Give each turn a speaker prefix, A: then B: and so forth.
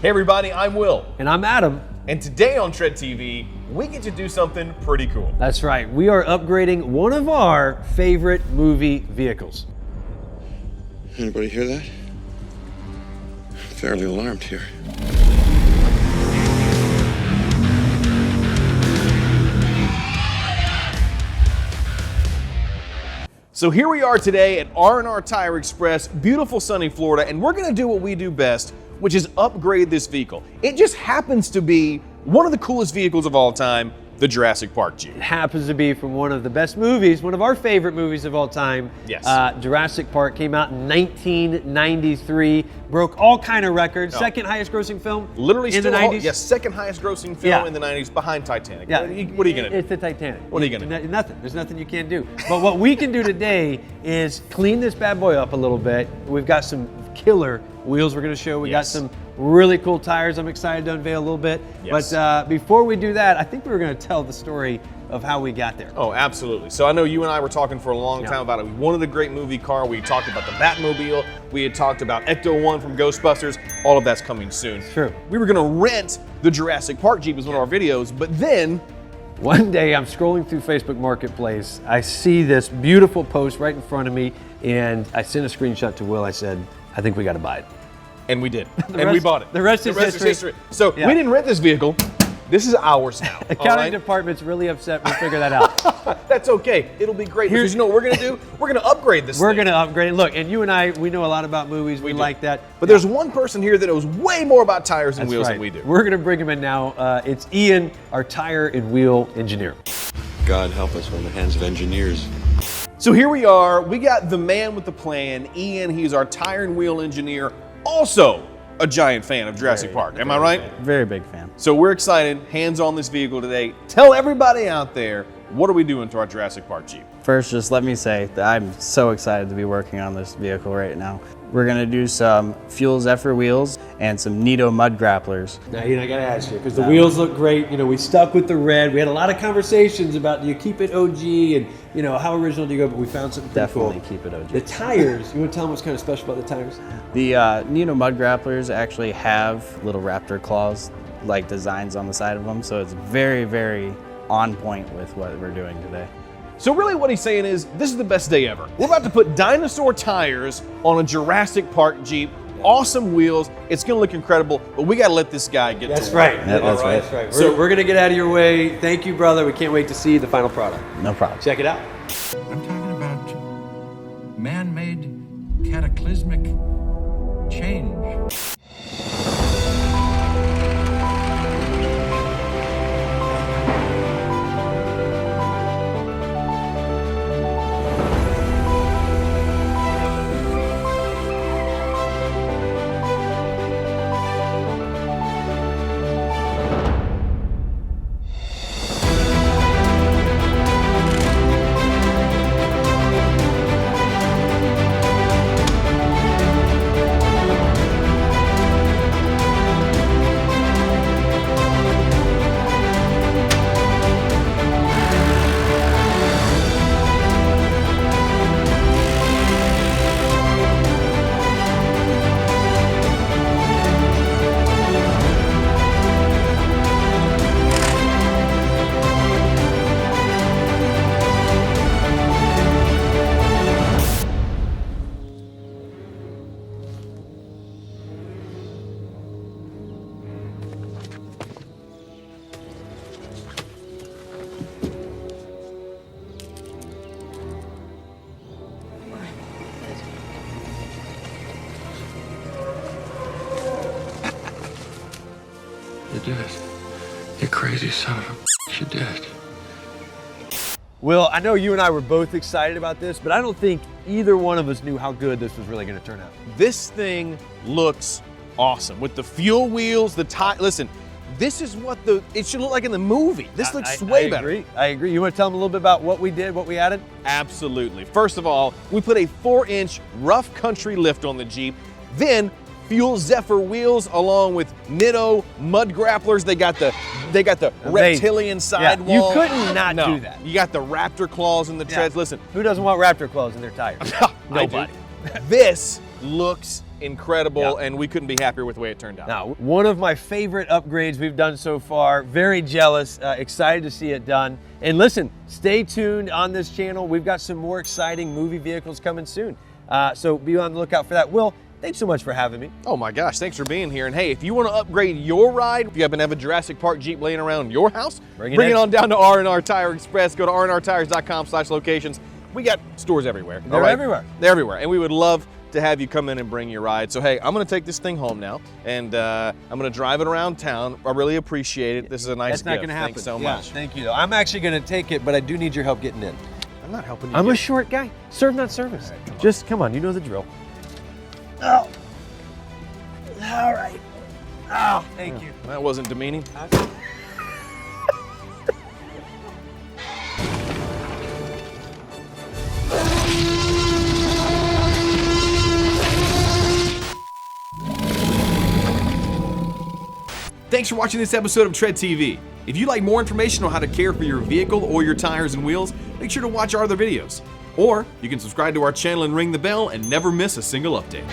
A: Hey everybody, I'm Will.
B: And I'm Adam.
A: And today on Tread TV, we get to do something pretty cool.
B: That's right. We are upgrading one of our favorite movie vehicles.
C: Anybody hear that? Fairly alarmed here.
A: So here we are today at R&R Tire Express, beautiful sunny Florida, and we're gonna do what we do best, which is upgrade this vehicle. It just happens to be one of the coolest vehicles of all time, the Jurassic Park Jeep.
B: It happens to be from one of the best movies, one of our favorite movies of all time.
A: Yes.
B: Jurassic Park came out in 1993, broke all kind of records.
A: Oh.
B: Second highest grossing film
A: Literally
B: in
A: still
B: the 90s.
A: Yes, second highest grossing film in the 90s, behind Titanic.
B: Yeah.
A: What are you gonna do?
B: It's the Titanic.
A: What are you gonna do?
B: Nothing. There's nothing you can't do. But what we can do today is clean this bad boy up a little bit. We've got some killer wheels we're gonna show. We got some really cool tires I'm excited to unveil a little bit.
A: Yes.
B: But before we do that, I think we were gonna tell the story of how we got there.
A: Oh, absolutely. So I know you and I were talking for a long time about it. We wanted a great movie car. We talked about the Batmobile. We had talked about Ecto-1 from Ghostbusters. All of that's coming soon.
B: True.
A: We were gonna rent the Jurassic Park Jeep as one of our videos, but then
B: one day I'm scrolling through Facebook Marketplace. I see this beautiful post right in front of me, and I sent a screenshot to Will. I said, I think we gotta buy it.
A: and we did. And we bought it.
B: The rest is history.
A: So we didn't rent this vehicle. This is ours now.
B: Accounting department's really upset. We'll figure that out.
A: That's okay. It'll be great. Because you know what we're gonna do? We're gonna upgrade this
B: We're
A: thing.
B: gonna upgrade it. Look, and you and I, we know a lot about movies. We like that.
A: But there's one person here that knows way more about tires and wheels than we do.
B: We're gonna bring him in now. It's Ian, our tire and wheel engineer.
C: God help us, we're in the hands of engineers.
A: So here we are. We got the man with the plan, Ian. He's our tire and wheel engineer. Also a giant fan of Jurassic Park. Am I right?
D: Very big fan.
A: So we're excited, hands on this vehicle today. Tell everybody out there, what are we doing to our Jurassic Park Jeep?
D: First, just let me say that I'm so excited to be working on this vehicle right now. We're gonna do some Fuel Zephyr wheels and some Nitto mud grapplers.
B: Now, Ian, I gotta ask you, because the wheels look great. You know, we stuck with the red. We had a lot of conversations about, do you keep it OG and, you know, how original do you go? But we found something pretty
D: Definitely
B: cool.
D: keep it OG.
B: The tires, you wanna tell them what's kind of special about the tires?
D: The Nitto mud grapplers actually have little raptor claws, like designs on the side of them, so it's very, very on point with what we're doing today.
A: So really what he's saying is, this is the best day ever. We're about to put dinosaur tires on a Jurassic Park Jeep. Awesome wheels. It's gonna look incredible, but we gotta let this guy get
B: That's
A: to work.
B: right.
D: That's right.
B: That's right.
A: So
B: We're gonna get out of your way. Thank you, brother. We can't wait to see the final product.
D: No problem.
B: Check it out.
E: I'm talking about man-made cataclysmic change.
C: You did it. You crazy son of a bitch, you did it.
B: Will, I know you and I were both excited about this, but I don't think either one of us knew how good this was really gonna turn out.
A: This thing looks awesome. With the fuel wheels, the tire, listen, this is what it should look like in the movie. This looks way better.
B: I agree. You want to tell them a little bit about what we did, what we added?
A: Absolutely. First of all, we put a 4-inch rough country lift on the Jeep. Then Fuel Zephyr wheels along with Nitto mud grapplers. They got the reptilian sidewall.
B: You couldn't not
A: No.
B: do that.
A: You got the raptor claws in the treads. Listen,
B: Who doesn't want raptor claws in their tires? Nobody.
A: This looks incredible, and we couldn't be happier with the way it turned out.
B: Now, one of my favorite upgrades we've done so far. Very jealous, excited to see it done. And listen, stay tuned on this channel. We've got some more exciting movie vehicles coming soon. So be on the lookout for that. Will, thanks so much for having me.
A: Oh my gosh, thanks for being here. And hey, if you want to upgrade your ride, if you happen to have a Jurassic Park Jeep laying around your house, bring it on down to R&R Tire Express. Go to rnrtires.com/locations. We got stores everywhere.
B: They're everywhere.
A: They're everywhere. And we would love to have you come in and bring your ride. So hey, I'm gonna take this thing home now, and I'm gonna drive it around town. I really appreciate it. This is a nice gift.
B: That's not gonna happen.
A: Thanks so much.
B: Thank you though. I'm actually gonna take it, but I do need your help getting in.
A: I'm not helping you.
B: I'm a short guy. Serve not service. Just come on, you know the drill. Oh. All right. Oh, thank you.
A: That wasn't demeaning. Thanks for watching this episode of Tread TV. If you'd like more information on how to care for your vehicle or your tires and wheels, make sure to watch our other videos. Or you can subscribe to our channel and ring the bell and never miss a single update.